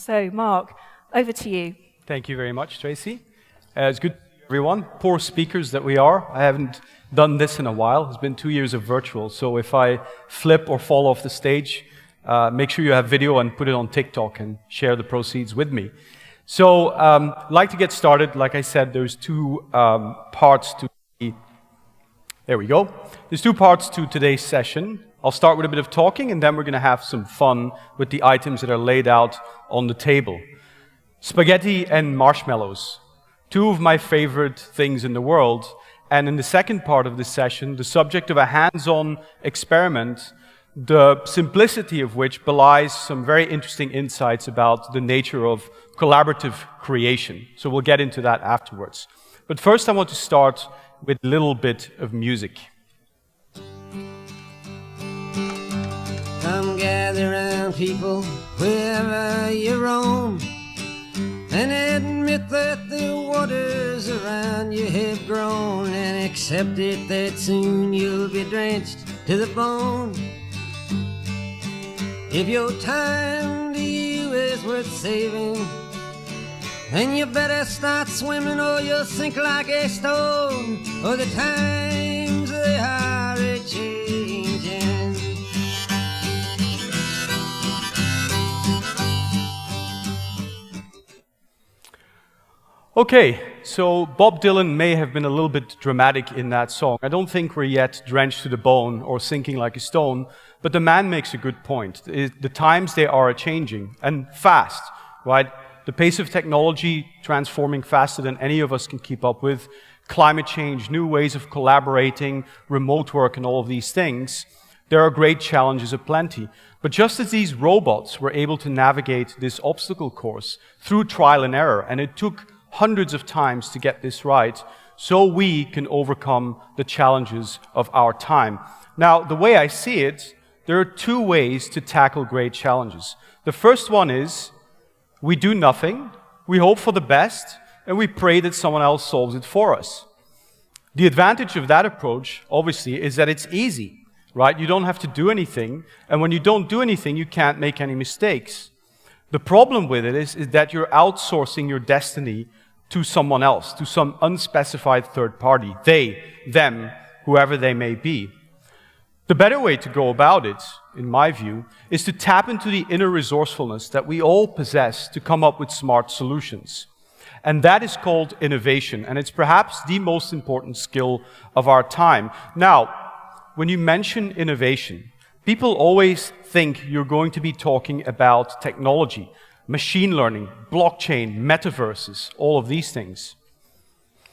So, Marc, over to you. Thank you very much, Tracy. It's good to see everyone. Poor speakers that we are. I haven't done this in a while. It's been 2 years of virtual. So if I flip or fall off the stage, make sure you have video and put it on TikTok and share the proceeds with me. So I'd like to get started. Like I said, there's two parts to There we go. There's two parts to today's session. I'll start with a bit of talking, and then we're going to have some fun with the items that are laid out on the table. Spaghetti and marshmallows, two of my favorite things in the world. And in the second part of this session, the subject of a hands-on experiment, the simplicity of which belies some very interesting insights about the nature of collaborative creation. So we'll get into that afterwards. But first I want to start with a little bit of music. Come gather round, people, wherever you roam, and admit that the waters around you have grown, and accept it that soon you'll be drenched to the bone. If your time to you is worth saving, then you better start swimming or you'll sink like a stone, or the times they are a-changing. Okay, so Bob Dylan may have been a little bit dramatic in that song. I don't think we're yet drenched to the bone or sinking like a stone, but the man makes a good point. The times, they are changing, and fast, right? The pace of technology transforming faster than any of us can keep up with, climate change, new ways of collaborating, remote work, and all of these things. There are great challenges aplenty. But just as these robots were able to navigate this obstacle course through trial and error, and it took hundreds of times to get this right, so we can overcome the challenges of our time. Now, the way I see it, there are two ways to tackle great challenges. The first one is, we do nothing, we hope for the best, and we pray that someone else solves it for us. The advantage of that approach, obviously, is that it's easy, right? You don't have to do anything, and when you don't do anything, you can't make any mistakes. The problem with it is that you're outsourcing your destiny to someone else, to some unspecified third party. They, them, whoever they may be. The better way to go about it, in my view, is to tap into the inner resourcefulness that we all possess to come up with smart solutions. And that is called innovation, and it's perhaps the most important skill of our time. Now, when you mention innovation, people always think you're going to be talking about technology, machine learning, blockchain, metaverses, all of these things.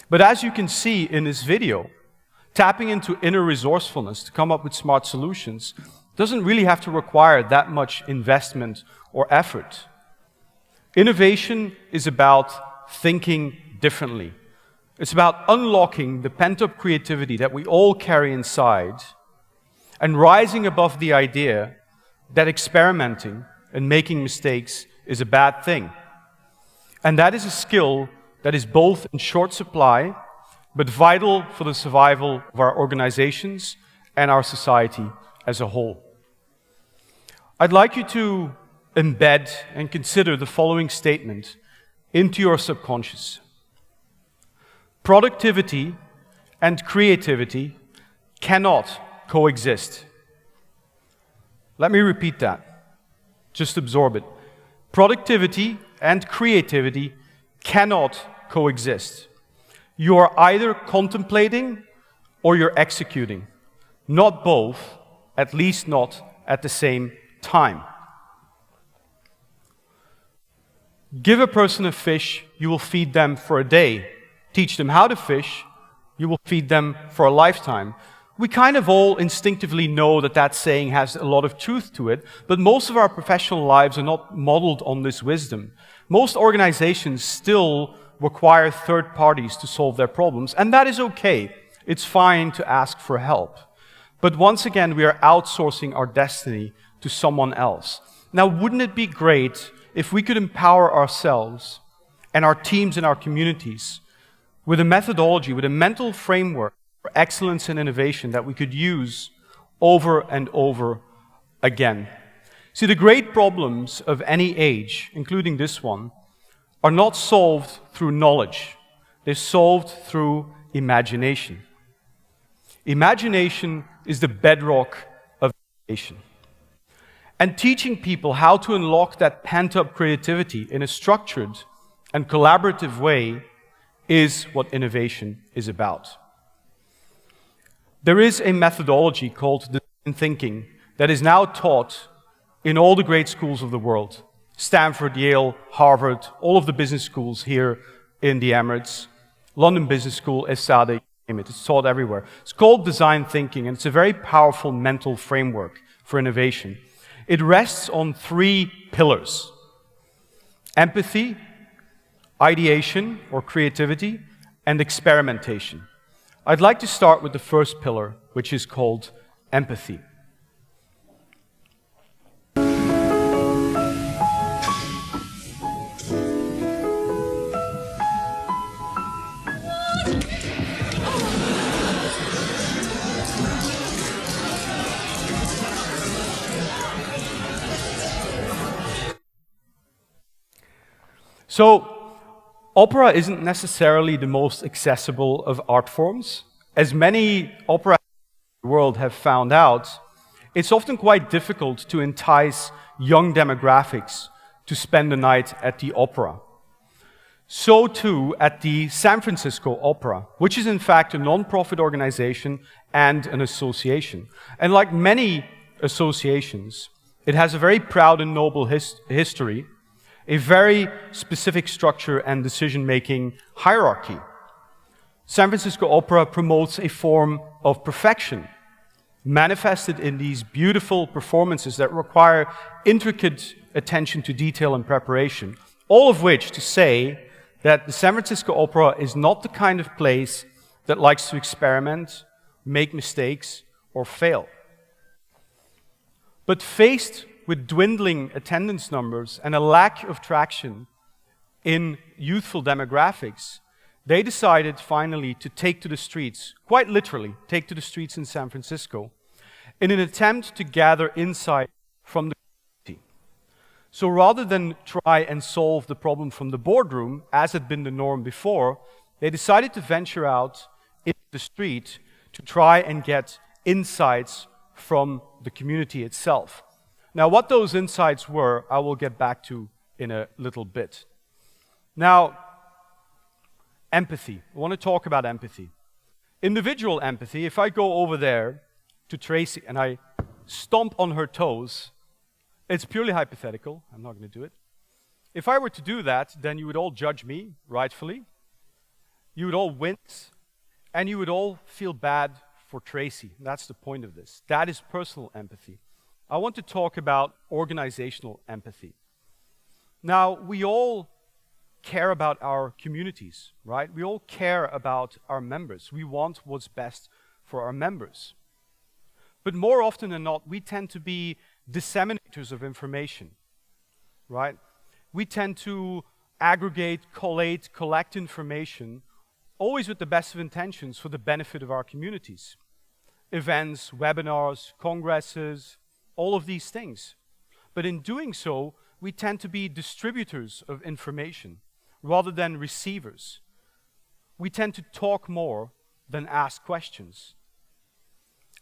But as you can see in this video, tapping into inner resourcefulness to come up with smart solutions doesn't really have to require that much investment or effort. Innovation is about thinking differently. It's about unlocking the pent-up creativity that we all carry inside and rising above the idea that experimenting and making mistakes is a bad thing. And that is a skill that is both in short supply, but vital for the survival of our organizations and our society as a whole. I'd like you to embed and consider the following statement into your subconscious. Productivity and creativity cannot coexist. Let me repeat that. Just absorb it. Productivity and creativity cannot coexist. You are either contemplating or you're executing. Not both, at least not at the same time. Give a person a fish, you will feed them for a day. Teach them how to fish, you will feed them for a lifetime. We kind of all instinctively know that that saying has a lot of truth to it, but most of our professional lives are not modeled on this wisdom. Most organizations still require third parties to solve their problems, and that is okay. It's fine to ask for help. But once again, we are outsourcing our destiny to someone else. Now, wouldn't it be great if we could empower ourselves and our teams and our communities with a methodology, with a mental framework for excellence and innovation that we could use over and over again? See, the great problems of any age, including this one, are not solved through knowledge. They're solved through imagination. Imagination is the bedrock of innovation. And teaching people how to unlock that pent-up creativity in a structured and collaborative way is what innovation is about. There is a methodology called design thinking that is now taught in all the great schools of the world. Stanford, Yale, Harvard, all of the business schools here in the Emirates, London Business School, ESADE, you name it. It's taught everywhere. It's called design thinking, and it's a very powerful mental framework for innovation. It rests on 3 pillars: empathy, ideation or creativity, and experimentation. I'd like to start with the first pillar, which is called empathy. So, opera isn't necessarily the most accessible of art forms. As many opera actors in the world have found out, it's often quite difficult to entice young demographics to spend the night at the opera. So too at the San Francisco Opera, which is in fact a non-profit organization and an association. And like many associations, it has a very proud and noble history, a very specific structure and decision-making hierarchy. San Francisco Opera promotes a form of perfection, manifested in these beautiful performances that require intricate attention to detail and preparation, all of which to say that the San Francisco Opera is not the kind of place that likes to experiment, make mistakes, or fail. But faced with dwindling attendance numbers and a lack of traction in youthful demographics, they decided finally to take to the streets, quite literally, take to the streets in San Francisco, in an attempt to gather insight from the community. So rather than try and solve the problem from the boardroom, as had been the norm before, they decided to venture out into the street to try and get insights from the community itself. Now, what those insights were, I will get back to in a little bit. Now, empathy. I want to talk about empathy. Individual empathy, if I go over there to Tracy and I stomp on her toes, it's purely hypothetical. I'm not going to do it. If I were to do that, then you would all judge me, rightfully. You would all wince, and you would all feel bad for Tracy. That's the point of this. That is personal empathy. I want to talk about organizational empathy. Now, we all care about our communities, right? We all care about our members. We want what's best for our members. But more often than not, we tend to be disseminators of information, right? We tend to aggregate, collate, collect information, always with the best of intentions for the benefit of our communities. Events, webinars, congresses, all of these things. But in doing so, we tend to be distributors of information rather than receivers. We tend to talk more than ask questions.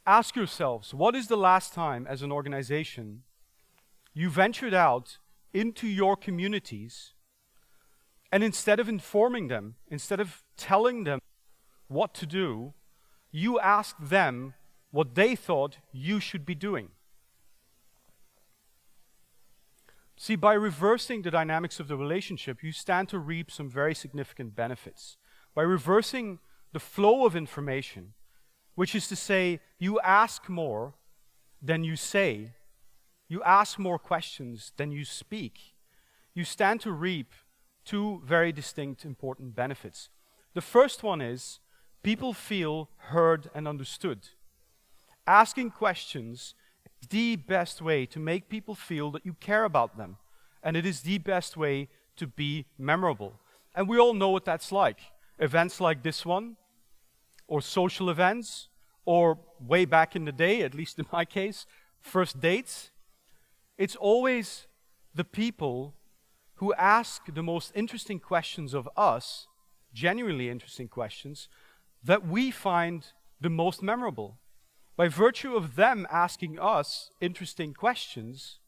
Ask yourselves, what is the last time as an organization you ventured out into your communities and instead of informing them, instead of telling them what to do, you asked them what they thought you should be doing? See, by reversing the dynamics of the relationship, you stand to reap some very significant benefits. By reversing the flow of information, which is to say, you ask more than you say, you ask more questions than you speak, you stand to reap 2 very distinct important benefits. The first one is, people feel heard and understood. Asking questions is the best way to make people feel that you care about them. And it is the best way to be memorable. And we all know what that's like. Events like this one, or social events, or way back in the day, at least in my case, first dates. it's always the people who ask the most interesting questions of us, genuinely interesting questions, that we find the most memorable. By virtue of them asking us interesting questions,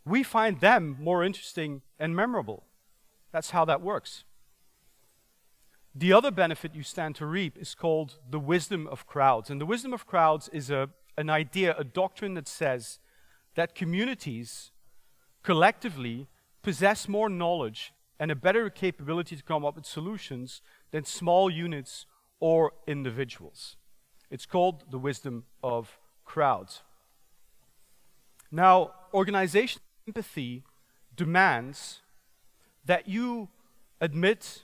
we find them more interesting and memorable. That's how that works. The other benefit you stand to reap is called the wisdom of crowds. And the wisdom of crowds is an idea, a doctrine that says that communities collectively possess more knowledge and a better capability to come up with solutions than small units or individuals. It's called the wisdom of crowds. Now, organizational empathy demands that you admit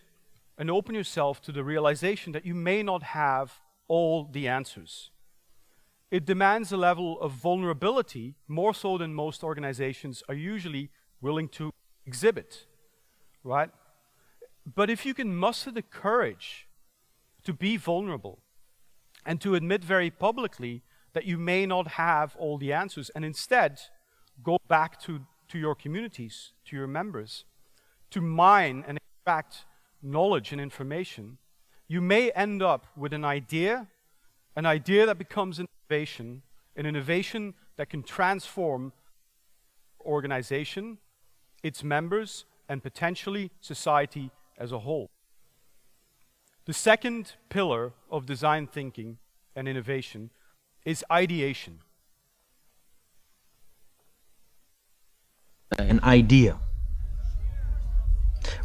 and open yourself to the realization that you may not have all the answers. It demands a level of vulnerability, more so than most organizations are usually willing to exhibit, right? But if you can muster the courage to be vulnerable and to admit very publicly that you may not have all the answers, and instead go back to your communities, to your members, to mine and extract knowledge and information, you may end up with an idea that becomes an innovation that can transform organization, its members, and potentially society as a whole. The second pillar of design thinking and innovation is ideation. An idea.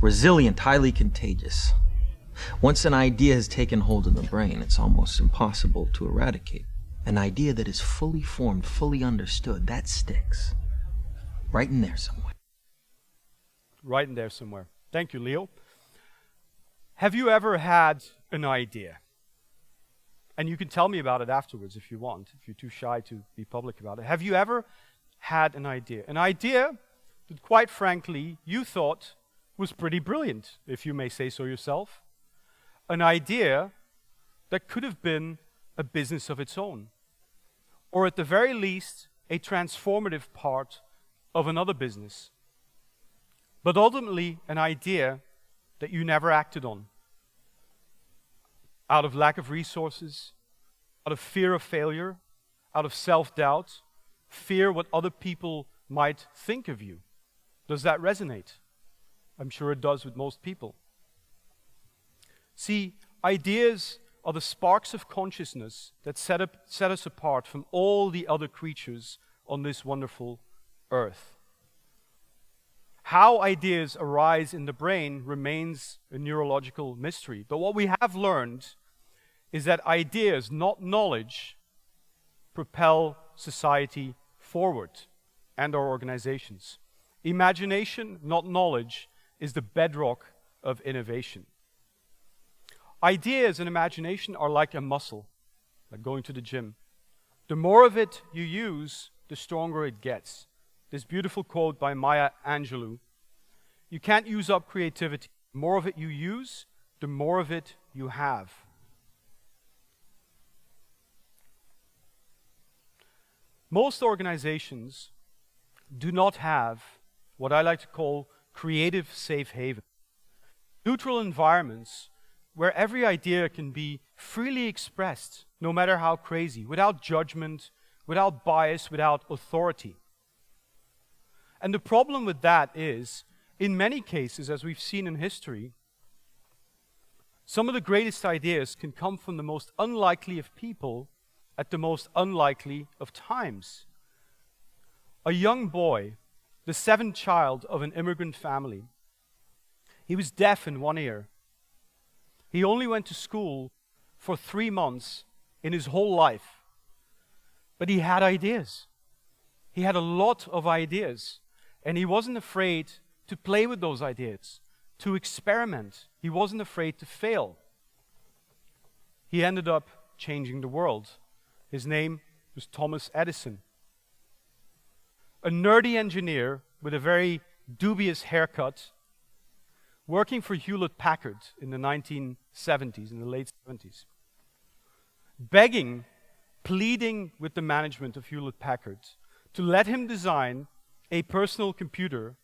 Resilient, highly contagious. Once an idea has taken hold of the brain, it's almost impossible to eradicate. An idea that is fully formed, fully understood, that sticks. Right in there somewhere. Right in there somewhere. Thank you, Leo. Have you ever had an idea? And you can tell me about it afterwards if you want, if you're too shy to be public about it. Have you ever had an idea? An idea that, quite frankly, you thought was pretty brilliant, if you may say so yourself. An idea that could have been a business of its own, or at the very least, a transformative part of another business. But ultimately, an idea that you never acted on, out of lack of resources, out of fear of failure, out of self-doubt, fear what other people might think of you. Does that resonate? I'm sure it does with most people. See, ideas are the sparks of consciousness that set us apart from all the other creatures on this wonderful earth. How ideas arise in the brain remains a neurological mystery. But what we have learned is that ideas, not knowledge, propel society forward and our organizations. Imagination, not knowledge, is the bedrock of innovation. Ideas and imagination are like a muscle, like going to the gym. The more of it you use, the stronger it gets. This beautiful quote by Maya Angelou: you can't use up creativity. The more of it you use, the more of it you have. Most organizations do not have what I like to call creative safe haven. Neutral environments where every idea can be freely expressed, no matter how crazy, without judgment, without bias, without authority. And the problem with that is, in many cases, as we've seen in history, some of the greatest ideas can come from the most unlikely of people at the most unlikely of times. A young boy, the seventh child of an immigrant family, he was deaf in one ear. He only went to school for 3 months in his whole life. But he had ideas. He had a lot of ideas. And he wasn't afraid to play with those ideas, to experiment. He wasn't afraid to fail. He ended up changing the world. His name was Thomas Edison. A nerdy engineer with a very dubious haircut, working for Hewlett-Packard in the 1970s, in the late 70s. Begging, pleading with the management of Hewlett-Packard to let him design a personal computer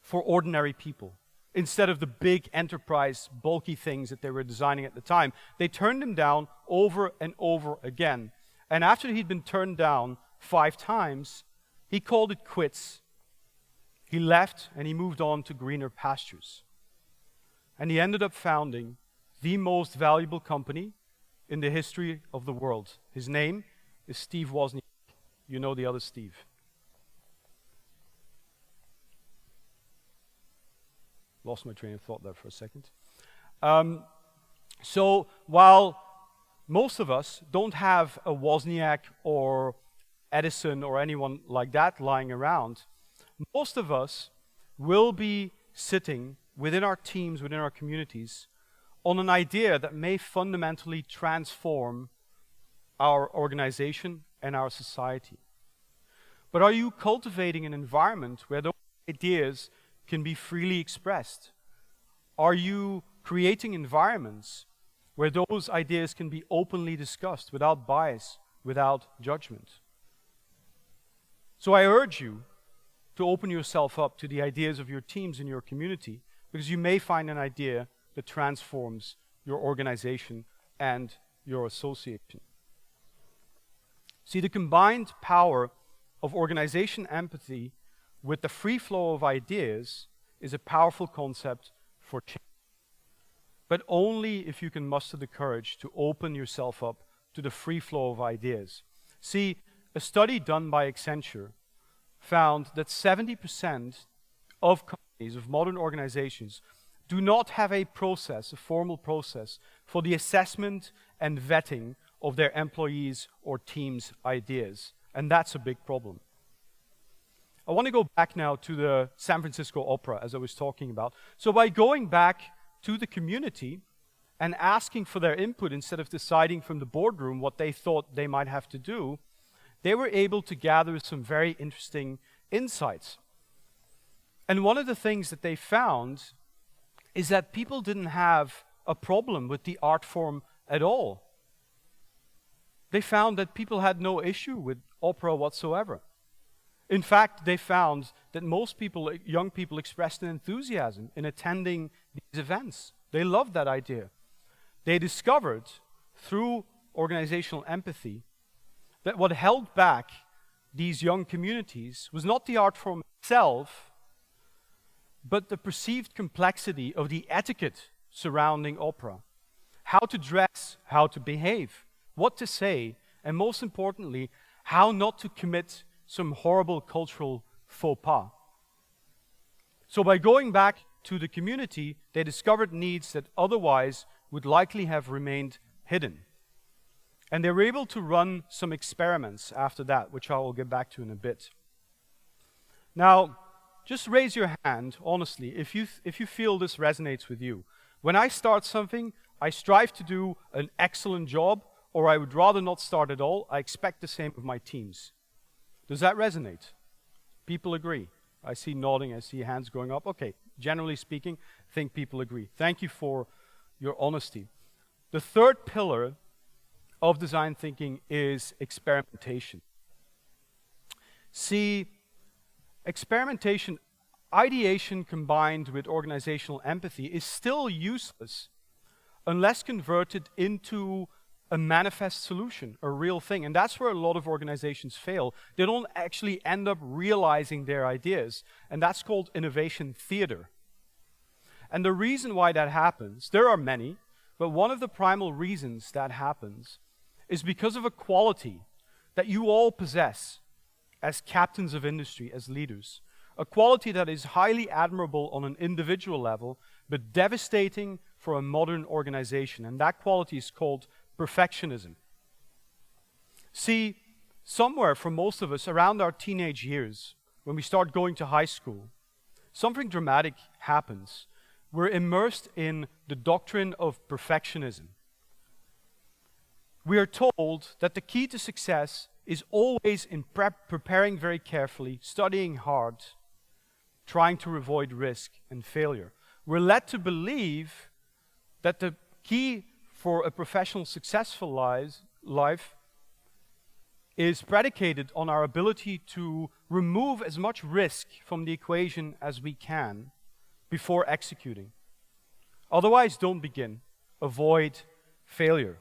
for ordinary people. Instead of the big enterprise, bulky things that they were designing at the time, they turned them down over and over again. And after he'd been turned down 5 times, he called it quits. He left and he moved on to greener pastures. And he ended up founding the most valuable company in the history of the world. His name is Steve Wozniak. You know the other Steve. Lost my train of thought there for a second. So while most of us don't have a Wozniak or Edison or anyone like that lying around, most of us will be sitting within our teams, within our communities, on an idea that may fundamentally transform our organization and our society. But are you cultivating an environment where those ideas can be freely expressed? Are you creating environments where those ideas can be openly discussed without bias, without judgment? So I urge you to open yourself up to the ideas of your teams in your community, because you may find an idea that transforms your organization and your association. See, the combined power of organization empathy with the free flow of ideas is a powerful concept for change. But only if you can muster the courage to open yourself up to the free flow of ideas. See, a study done by Accenture found that 70% of companies, of modern organizations, do not have a process, a formal process, for the assessment and vetting of their employees' or teams' ideas. And that's a big problem. I want to go back now to the San Francisco Opera, as I was talking about. So by going back to the community and asking for their input instead of deciding from the boardroom what they thought they might have to do, they were able to gather some very interesting insights. And one of the things that they found is that people didn't have a problem with the art form at all. They found that people had no issue with opera whatsoever. In fact, they found that most people, young people, expressed an enthusiasm in attending these events. They loved that idea. They discovered, through organizational empathy, that what held back these young communities was not the art form itself, but the perceived complexity of the etiquette surrounding opera. How to dress, how to behave, what to say, and most importantly, how not to commit some horrible cultural faux pas. So by going back to the community, they discovered needs that otherwise would likely have remained hidden. And they were able to run some experiments after that, which I will get back to in a bit. Now, just raise your hand, honestly, if you feel this resonates with you. When I start something, I strive to do an excellent job, or I would rather not start at all. I expect the same of my teams. Does that resonate? People agree. I see nodding, I see hands going up. Okay, generally speaking, I think people agree. Thank you for your honesty. The third pillar of design thinking is experimentation. See, experimentation, ideation combined with organizational empathy is still useless unless converted into a manifest solution, a real thing. And that's where a lot of organizations fail. They don't actually end up realizing their ideas. And that's called innovation theater. And the reason why that happens, there are many, but one of the primal reasons that happens is because of a quality that you all possess as captains of industry, as leaders. A quality that is highly admirable on an individual level, but devastating for a modern organization. And that quality is called perfectionism. See, somewhere for most of us around our teenage years, when we start going to high school, something dramatic happens. We're immersed in the doctrine of perfectionism. We are told that the key to success is always in preparing very carefully, studying hard, trying to avoid risk and failure. We're led to believe that the key for a professional successful life is predicated on our ability to remove as much risk from the equation as we can before executing. Otherwise, don't begin. Avoid failure.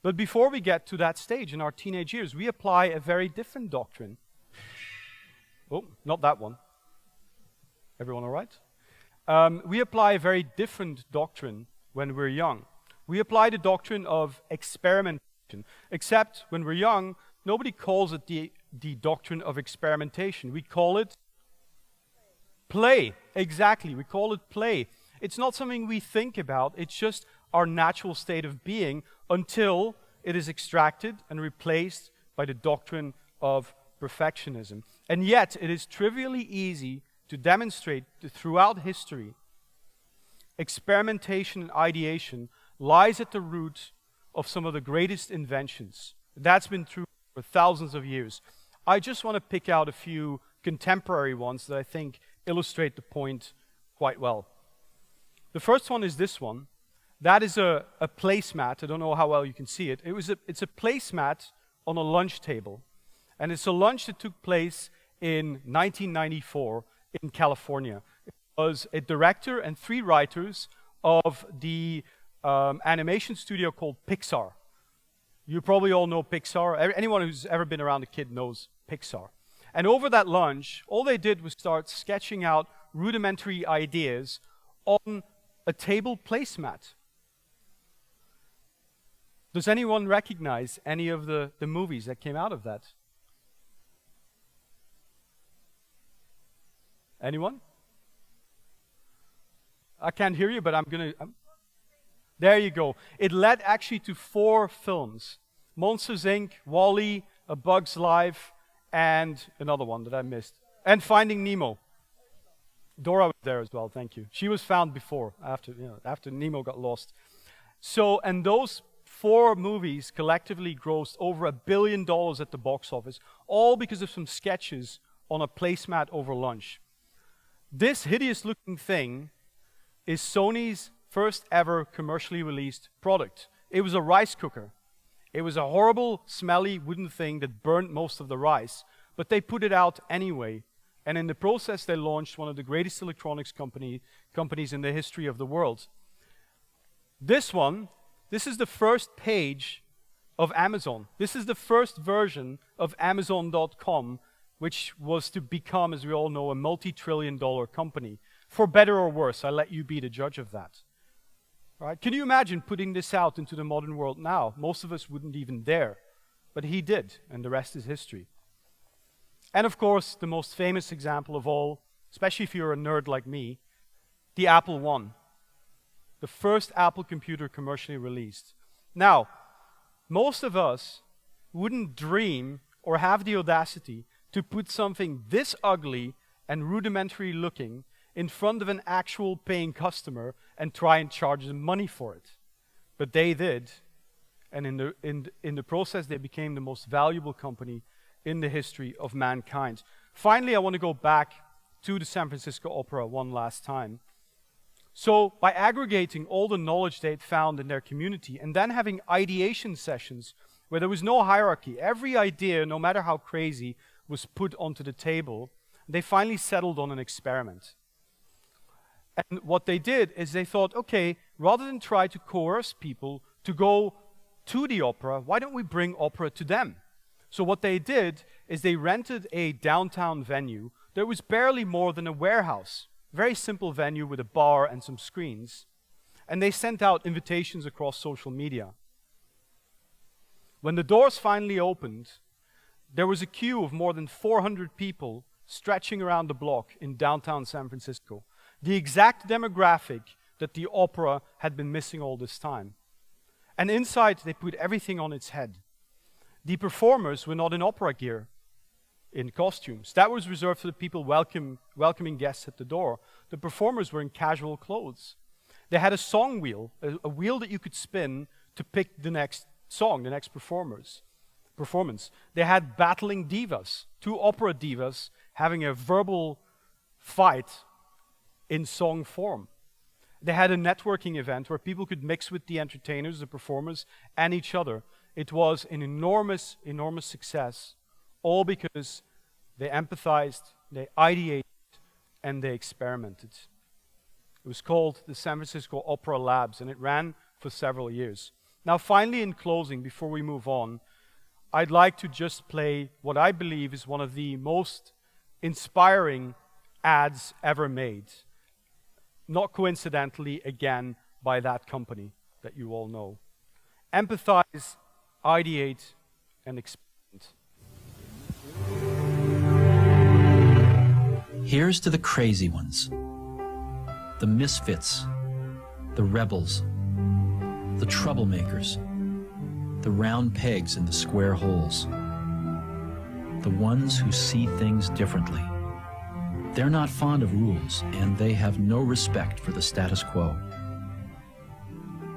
But before we get to that stage in our teenage years, we apply a very different doctrine. Oh, not that one. Everyone all right? We apply a very different doctrine when we're young. We apply the doctrine of experimentation, except when we're young, nobody calls it the doctrine of experimentation. We call it play. Exactly, we call it play. It's not something we think about, it's just our natural state of being until it is extracted and replaced by the doctrine of perfectionism. And yet, it is trivially easy to demonstrate that throughout history, experimentation and ideation lies at the root of some of the greatest inventions. That's been true for thousands of years. I just want to pick out a few contemporary ones that I think illustrate the point quite well. The first one is this one. That is a placemat. I don't know how well you can see it. It's a placemat on a lunch table. And it's a lunch that took place in 1994 in California. It was a director and 3 writers of the animation studio called Pixar. You probably all know Pixar. Anyone who's ever been around a kid knows Pixar. And over that lunch, all they did was start sketching out rudimentary ideas on a table placemat. Does anyone recognize any of the movies that came out of that? Anyone? I can't hear you, but there you go. It led actually to 4 films. Monsters, Inc., Wall-E, A Bug's Life, and another one that I missed. And Finding Nemo. Dora was there as well, thank you. She was found before, after Nemo got lost. So, and those 4 movies collectively grossed over $1 billion at the box office, all because of some sketches on a placemat over lunch. This hideous-looking thing is Sony's first ever commercially released product. It was a rice cooker. It was a horrible, smelly wooden thing that burned most of the rice, but they put it out anyway. And in the process, they launched one of the greatest electronics companies in the history of the world. This is the first page of Amazon. This is the first version of Amazon.com, which was to become, as we all know, a multi-trillion-dollar company. For better or worse, I let you be the judge of that. Right? Can you imagine putting this out into the modern world now? Most of us wouldn't even dare. But he did, and the rest is history. And of course, the most famous example of all, especially if you're a nerd like me, the Apple I. The first Apple computer commercially released. Now, most of us wouldn't dream or have the audacity to put something this ugly and rudimentary looking in front of an actual paying customer and try and charge them money for it. But they did, and in the process they became the most valuable company in the history of mankind. Finally, I want to go back to the San Francisco Opera one last time. So by aggregating all the knowledge they had found in their community and then having ideation sessions where there was no hierarchy, every idea, no matter how crazy, was put onto the table, they finally settled on an experiment. And what they did is they thought, okay, rather than try to coerce people to go to the opera, why don't we bring opera to them? So what they did is they rented a downtown venue that was barely more than a warehouse. Very simple venue with a bar and some screens. And they sent out invitations across social media. When the doors finally opened, there was a queue of more than 400 people stretching around the block in downtown San Francisco. The exact demographic that the opera had been missing all this time. And inside, they put everything on its head. The performers were not in opera gear, in costumes. That was reserved for the people welcoming guests at the door. The performers were in casual clothes. They had a song wheel, a wheel that you could spin to pick the next song, the next performance. They had battling divas, 2 opera divas having a verbal fight in song form. They had a networking event where people could mix with the entertainers, the performers, and each other. It was an enormous, enormous success, all because they empathized, they ideated, and they experimented. It was called the San Francisco Opera Labs, and it ran for several years. Now, finally, in closing, before we move on, I'd like to just play what I believe is one of the most inspiring ads ever made. Not coincidentally, again, by that company that you all know. Empathize, ideate, and experiment. Here's to the crazy ones, the misfits, the rebels, the troublemakers, the round pegs in the square holes, the ones who see things differently. They're not fond of rules, and they have no respect for the status quo.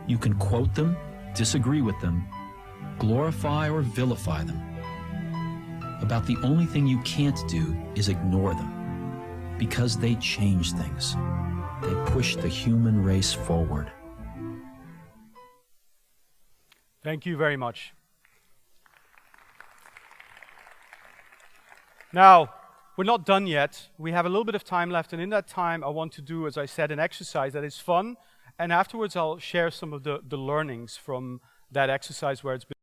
You can quote them, disagree with them, glorify or vilify them. About the only thing you can't do is ignore them, because they change things. They push the human race forward. Thank you very much. Now, we're not done yet. We have a little bit of time left, and in that time, I want to do, as I said, an exercise that is fun, and afterwards I'll share some of the learnings from that exercise where it's been